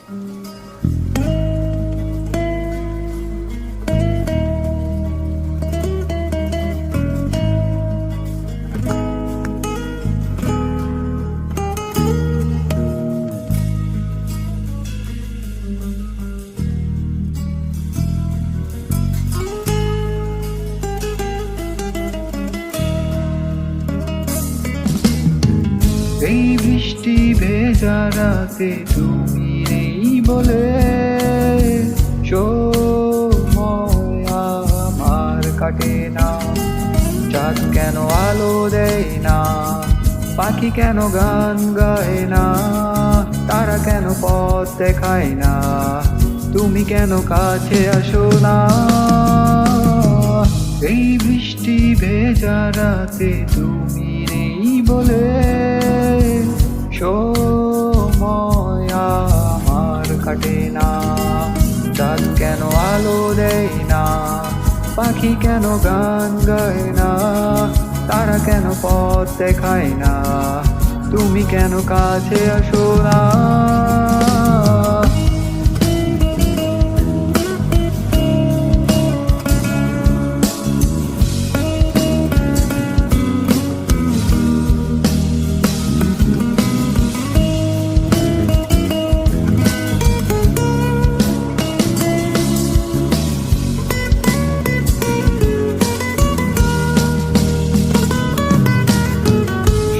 এই বৃষ্টি ভেজা রাতে তুমি নেই বলে সময় আমার কাটে না। চাঁদ কেন আলো দেয় না, পাখি কেন গান গায় না, তারা কেন পথ দেখায় না, তুমি কেন কাছে আসো না। এই বৃষ্টি ভেজা রাতে তুমি নেই বলে সময় আমার কাটে না। চাঁদ কেন আলো দেয় না, পাখি কেন গান গায় না, তারা কেন পথ দেখায় না, তুমি কেন কাছে আসো না।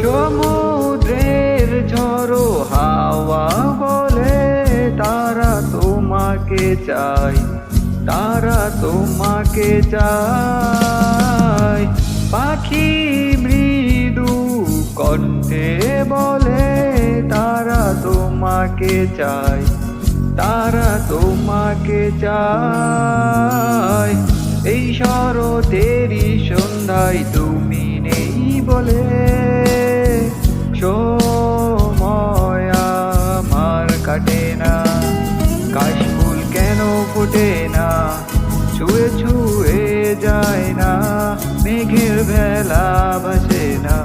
সমুদ্রের ঝড়ো হাওয়া বলে তারা তোমাকে চায়, তারা তোমাকে চায়। পাখি মৃদু কণ্ঠে বলে তারা তোমাকে চায়, তারা তোমাকে চায়। এই শরতেরই সন্ধ্যায় তুমি নেই বলে সময় আমার কাটে না। কাশফুল কেন ফোটে না, ছুঁয়ে ছুঁয়ে যায় না, মেঘের ভেলা ভাসে না,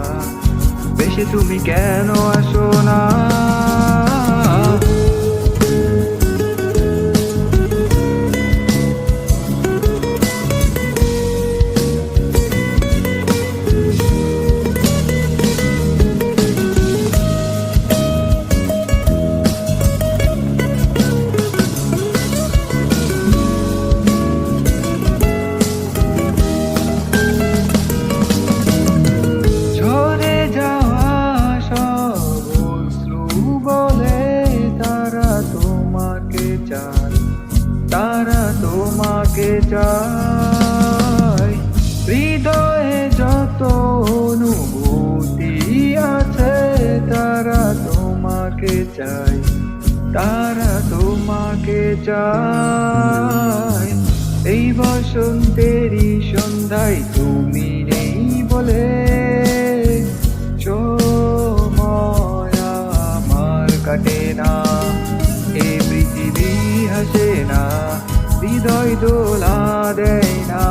বেশি তুমি কেন আসো না। তারা তোমাকে চায়। হৃদয়ে যত অনুভূতি আছে তারা তোমাকে চায়, তারা তোমাকে চায়। এই বসন্তেরই সন্ধ্যায় তুমি নেই বলে সময় আমার কাটে না। এই পৃথিবী হাসে না, হৃদয় দোলা দেয় না,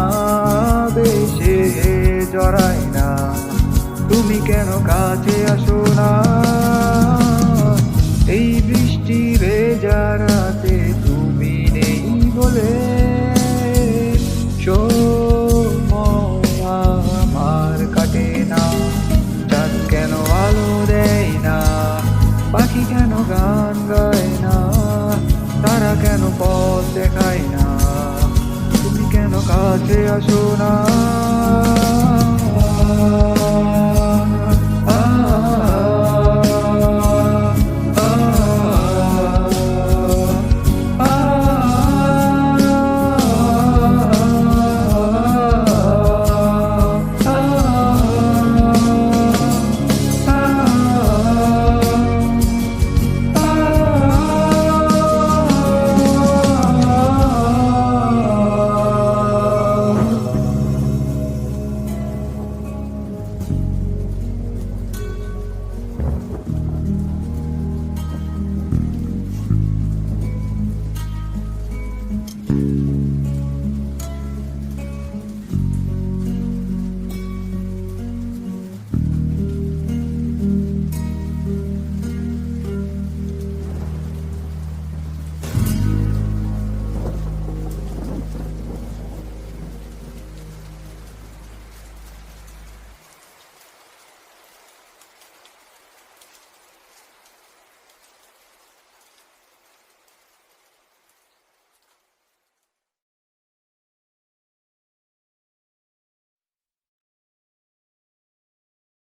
বেশে জড়ায় না, তুমি কেন কাছে আসো না। এই বৃষ্টি ভেজা রাতে তুমি নেই বলে সময় আমার কাটে না। চাঁদ কেন আলো দেয় না, পাখি কেন গান গায় না, তারা কেন পথ দেখায় না, তুমি কেন কাছে আসো না।